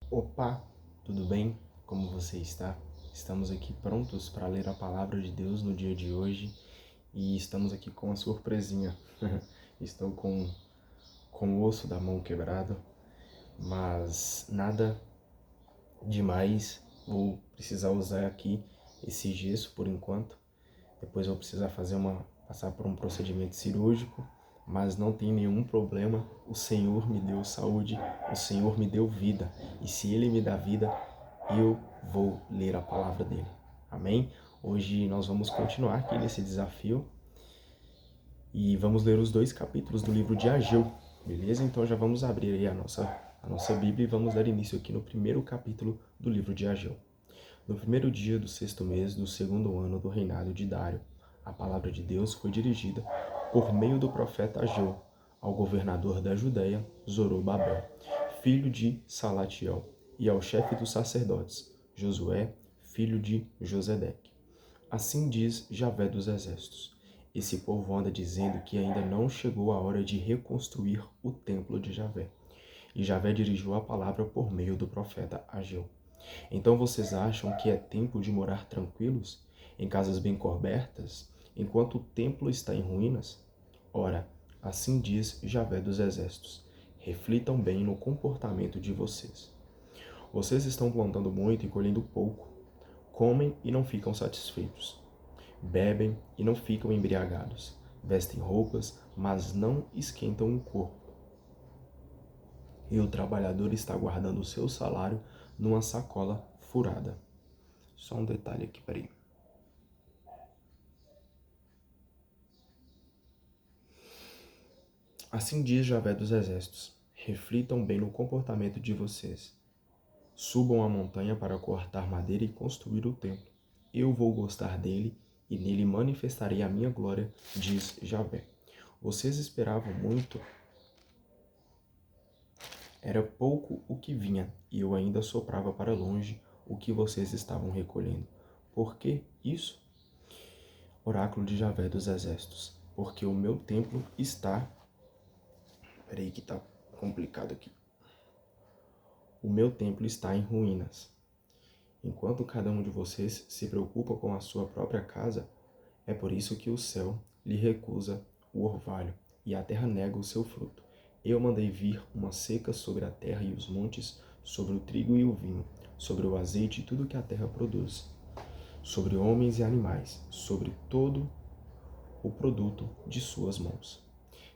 Opa, tudo bem? Como você está? Estamos aqui prontos para ler a palavra de Deus no dia de hoje e estamos aqui com uma surpresinha. Estou com o osso da mão quebrado, mas nada demais. Vou precisar usar aqui esse gesso por enquanto. Depois vou precisar passar por um procedimento cirúrgico, mas não tem nenhum problema. O Senhor me deu saúde, o Senhor me deu vida. E se Ele me dá vida, eu vou ler a palavra dele. Amém? Hoje nós vamos continuar aqui nesse desafio e vamos ler os 2 capítulos do livro de Ageu, beleza? Então já vamos abrir aí a nossa Bíblia e vamos dar início aqui no primeiro capítulo do livro de Ageu. No primeiro dia do 6º mês do 2º ano do reinado de Dário, a palavra de Deus foi dirigida por meio do profeta Ageu ao governador da Judéia, Zorobabel, filho de Salatiel, e ao chefe dos sacerdotes, Josué, filho de Josedeque. Assim diz Javé dos exércitos: esse povo anda dizendo que ainda não chegou a hora de reconstruir o templo de Javé. E Javé dirigiu a palavra por meio do profeta Ageu. Então vocês acham que é tempo de morar tranquilos, em casas bem cobertas, enquanto o templo está em ruínas? Ora, assim diz Javé dos exércitos: reflitam bem no comportamento de vocês. Vocês estão plantando muito e colhendo pouco. Comem e não ficam satisfeitos. Bebem e não ficam embriagados. Vestem roupas, mas não esquentam o corpo. E o trabalhador está guardando o seu salário numa sacola furada. Só um detalhe aqui, peraí. Assim diz Javé dos exércitos: reflitam bem no comportamento de vocês. Subam a montanha para cortar madeira e construir o templo. Eu vou gostar dele e nele manifestarei a minha glória, diz Javé. Vocês esperavam muito, era pouco o que vinha, e eu ainda soprava para longe o que vocês estavam recolhendo. Por que isso? Oráculo de Javé dos exércitos. Porque o meu templo está... Peraí que tá complicado aqui. O meu templo está em ruínas. Enquanto cada um de vocês se preocupa com a sua própria casa, é por isso que o céu lhe recusa o orvalho e a terra nega o seu fruto. Eu mandei vir uma seca sobre a terra e os montes, sobre o trigo e o vinho, sobre o azeite e tudo que a terra produz, sobre homens e animais, sobre todo o produto de suas mãos.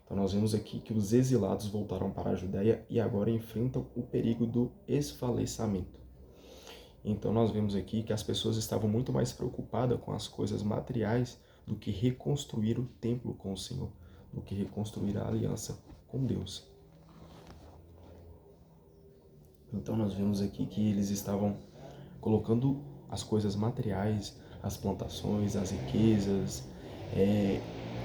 Então nós vemos aqui que os exilados voltaram para a Judéia e agora enfrentam o perigo do esfalecimento. Então nós vemos aqui que as pessoas estavam muito mais preocupadas com as coisas materiais do que reconstruir o templo com o Senhor, do que reconstruir a aliança com Deus. Então nós vemos aqui que eles estavam colocando as coisas materiais, as plantações, as riquezas,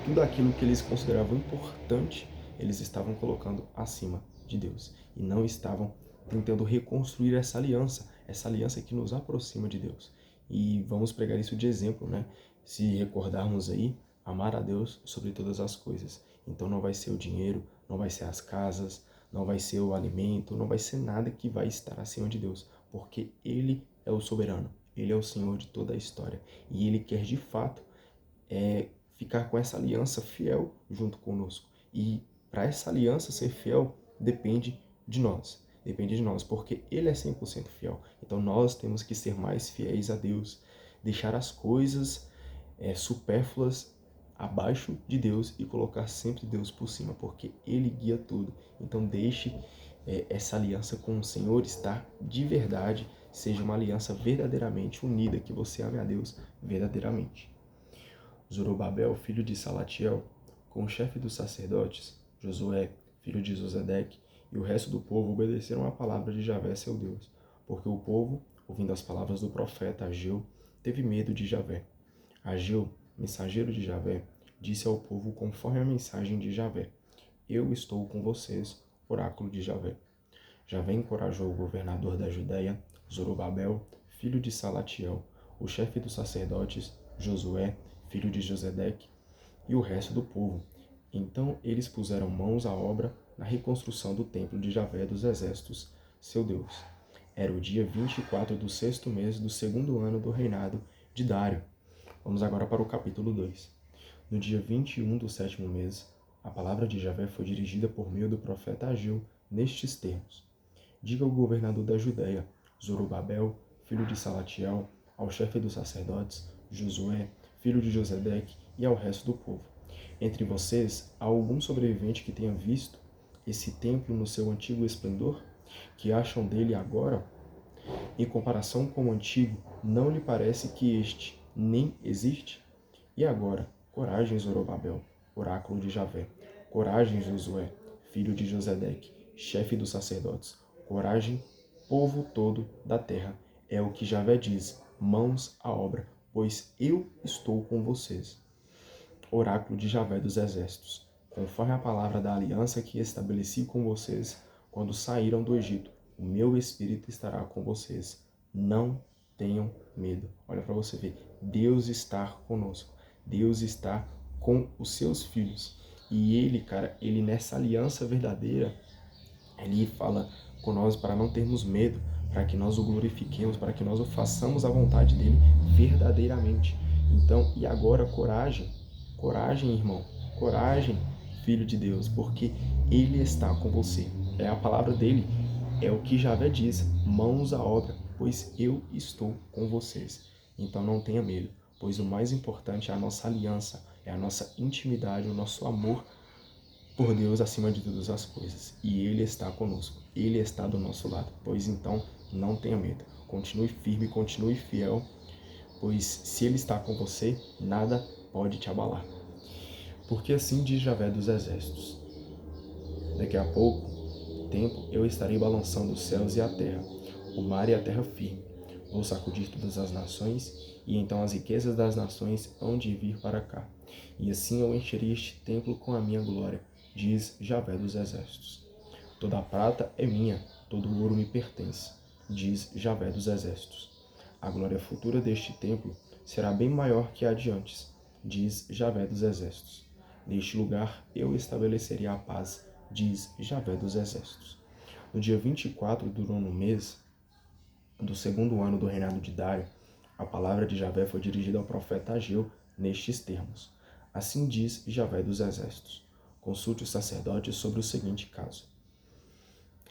tudo aquilo que eles consideravam importante, eles estavam colocando acima de Deus e não estavam tentando reconstruir essa aliança que nos aproxima de Deus. E vamos pregar isso de exemplo, né? Se recordarmos aí, amar a Deus sobre todas as coisas. Então não vai ser o dinheiro, não vai ser as casas, não vai ser o alimento, não vai ser nada que vai estar acima de Deus, porque Ele é o soberano, Ele é o Senhor de toda a história e Ele quer de fato ficar com essa aliança fiel junto conosco. E para essa aliança ser fiel, depende de nós. Depende de nós, porque Ele é 100% fiel. Então nós temos que ser mais fiéis a Deus. Deixar as coisas supérfluas abaixo de Deus e colocar sempre Deus por cima, porque Ele guia tudo. Então deixe essa aliança com o Senhor estar de verdade, seja uma aliança verdadeiramente unida, que você ame a Deus verdadeiramente. Zorobabel, filho de Salatiel, com o chefe dos sacerdotes, Josué, filho de Josedeque, e o resto do povo obedeceram à palavra de Javé, seu Deus, porque o povo, ouvindo as palavras do profeta Ageu, teve medo de Javé. Ageu, mensageiro de Javé, disse ao povo conforme a mensagem de Javé: Eu estou com vocês, oráculo de Javé. Javé encorajou o governador da Judéia, Zorobabel, filho de Salatiel, o chefe dos sacerdotes, Josué, filho de Josedeque, e o resto do povo. Então eles puseram mãos à obra na reconstrução do templo de Javé dos exércitos, seu Deus. Era o dia 24 do sexto mês do segundo ano do reinado de Dário. Vamos agora para o capítulo 2. No dia 21 do sétimo mês, a palavra de Javé foi dirigida por meio do profeta Ageu nestes termos. Diga ao governador da Judéia, Zorobabel, filho de Salatiel, ao chefe dos sacerdotes, Josué, filho de Josedeque, e ao resto do povo. Entre vocês, há algum sobrevivente que tenha visto esse templo no seu antigo esplendor? Que acham dele agora? Em comparação com o antigo, não lhe parece que este nem existe? E agora, coragem, Zorobabel, oráculo de Javé. Coragem, Josué, filho de Josedeque, chefe dos sacerdotes. Coragem, povo todo da terra. É o que Javé diz, mãos à obra, pois eu estou com vocês. Oráculo de Javé dos exércitos. Conforme a palavra da aliança que estabeleci com vocês quando saíram do Egito, o meu espírito estará com vocês. Não tenham medo. Olha para você ver, Deus está conosco. Deus está com os seus filhos. E ele, cara, ele nessa aliança verdadeira, ele fala com nós para não termos medo, para que nós o glorifiquemos, para que nós o façamos à vontade dele verdadeiramente. Então, e agora, coragem. Coragem, irmão. Coragem, filho de Deus, porque ele está com você. É a palavra dele. É o que Javé diz, mãos à obra, pois eu estou com vocês. Então não tenha medo, pois o mais importante é a nossa aliança, é a nossa intimidade, o nosso amor por Deus acima de todas as coisas. E Ele está conosco, Ele está do nosso lado. Pois então não tenha medo, continue firme, continue fiel, pois se Ele está com você, nada pode te abalar. Porque assim diz Javé dos exércitos: daqui a pouco tempo eu estarei balançando os céus e a terra, o mar e a terra firme. Vou sacudir todas as nações, e então as riquezas das nações hão de vir para cá. E assim eu encherei este templo com a minha glória, diz Javé dos exércitos. Toda a prata é minha, todo o ouro me pertence, diz Javé dos exércitos. A glória futura deste templo será bem maior que a de antes, diz Javé dos exércitos. Neste lugar eu estabelecerei a paz, diz Javé dos exércitos. No dia 24 do nono mês do segundo ano do reinado de Dário, a palavra de Javé foi dirigida ao profeta Ageu nestes termos. Assim diz Javé dos exércitos: consulte os sacerdotes sobre o seguinte caso.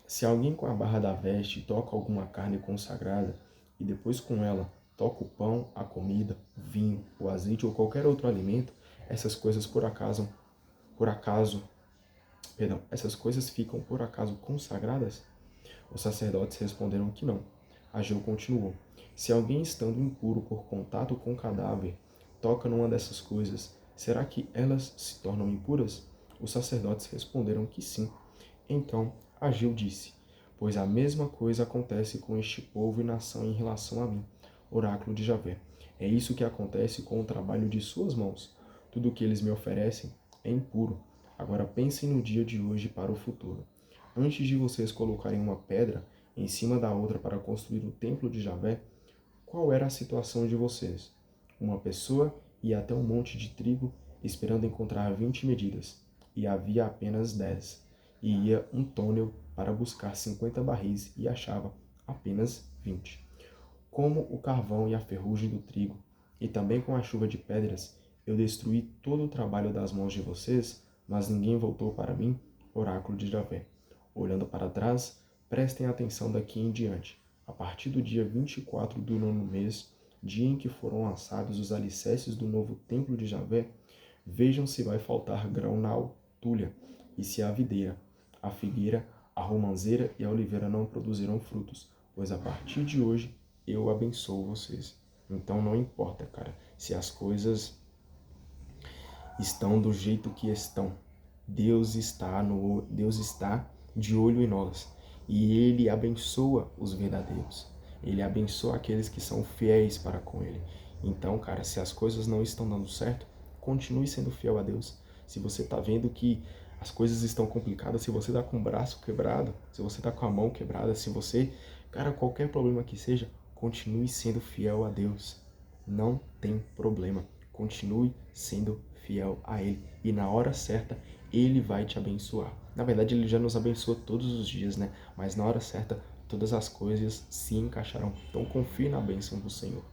Se alguém com a barra da veste toca alguma carne consagrada e depois com ela toca o pão, a comida, o vinho, o azeite ou qualquer outro alimento, essas coisas essas coisas ficam por acaso consagradas? Os sacerdotes responderam que não. Ageu continuou: se alguém estando impuro por contato com o cadáver toca numa dessas coisas, será que elas se tornam impuras? Os sacerdotes responderam que sim. Então Ageu disse: pois a mesma coisa acontece com este povo e nação em relação a mim, oráculo de Javé. É isso que acontece com o trabalho de suas mãos. Tudo o que eles me oferecem é impuro. Agora pensem no dia de hoje para o futuro. Antes de vocês colocarem uma pedra em cima da outra para construir o templo de Javé, qual era a situação de vocês? Uma pessoa ia até um monte de trigo esperando encontrar 20 medidas, e havia apenas 10. E ia um túnel para buscar 50 barris e achava apenas 20. Como o carvão e a ferrugem do trigo, e também com a chuva de pedras, eu destruí todo o trabalho das mãos de vocês, mas ninguém voltou para mim, oráculo de Javé. Olhando para trás, prestem atenção daqui em diante. A partir do dia 24 do nono mês, dia em que foram lançados os alicerces do novo templo de Javé, vejam se vai faltar grão na altulha, e se a videira, a figueira, a romanceira e a oliveira não produzirão frutos, pois a partir de hoje eu abençoo vocês. Então não importa, cara, se as coisas estão do jeito que estão. Deus está de olho em nós e Ele abençoa os verdadeiros. Ele abençoa aqueles que são fiéis para com Ele. Então, cara, se as coisas não estão dando certo, continue sendo fiel a Deus. Se você está vendo que as coisas estão complicadas, se você está com o braço quebrado, se você está com a mão quebrada, se você, cara, qualquer problema que seja, continue sendo fiel a Deus. Não tem problema. Continue sendo fiel a Ele. E na hora certa, Ele vai te abençoar. Na verdade, Ele já nos abençoa todos os dias, né? Mas na hora certa, todas as coisas se encaixarão. Então confie na bênção do Senhor.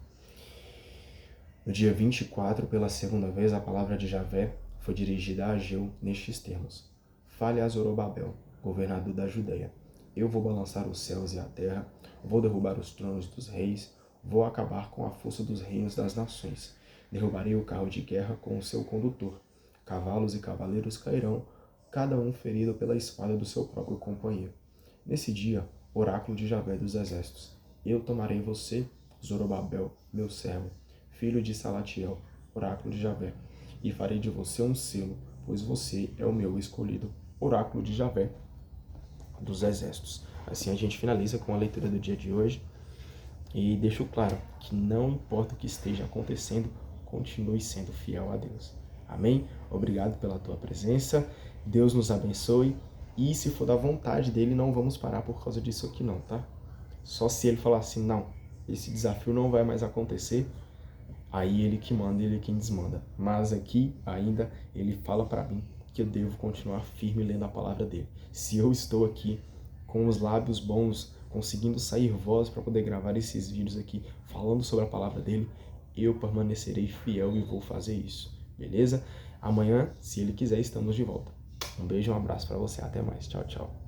No dia 24, pela segunda vez, a palavra de Javé foi dirigida a Ageu nestes termos: Fale a Zorobabel, governador da Judeia: Eu vou balançar os céus e a terra, vou derrubar os tronos dos reis, vou acabar com a força dos reinos das nações. Derrubarei o carro de guerra com o seu condutor. Cavalos e cavaleiros cairão, cada um ferido pela espada do seu próprio companheiro. Nesse dia, oráculo de Javé dos exércitos: Eu tomarei você, Zorobabel, meu servo, filho de Salatiel, oráculo de Javé, e farei de você um selo, pois você é o meu escolhido, oráculo de Javé dos exércitos. Assim a gente finaliza com a leitura do dia de hoje e deixo claro que não importa o que esteja acontecendo, continue sendo fiel a Deus. Amém? Obrigado pela tua presença, Deus nos abençoe, e se for da vontade dele, não vamos parar por causa disso aqui não, tá? Só se ele falar assim, não, esse desafio não vai mais acontecer, aí ele que manda, ele quem desmanda. Mas aqui ainda ele fala para mim que eu devo continuar firme lendo a palavra dele. Se eu estou aqui com os lábios bons, conseguindo sair voz para poder gravar esses vídeos aqui, falando sobre a palavra dele, eu permanecerei fiel e vou fazer isso, beleza? Amanhã, se ele quiser, estamos de volta. Um beijo e um abraço para você. Até mais. Tchau, tchau.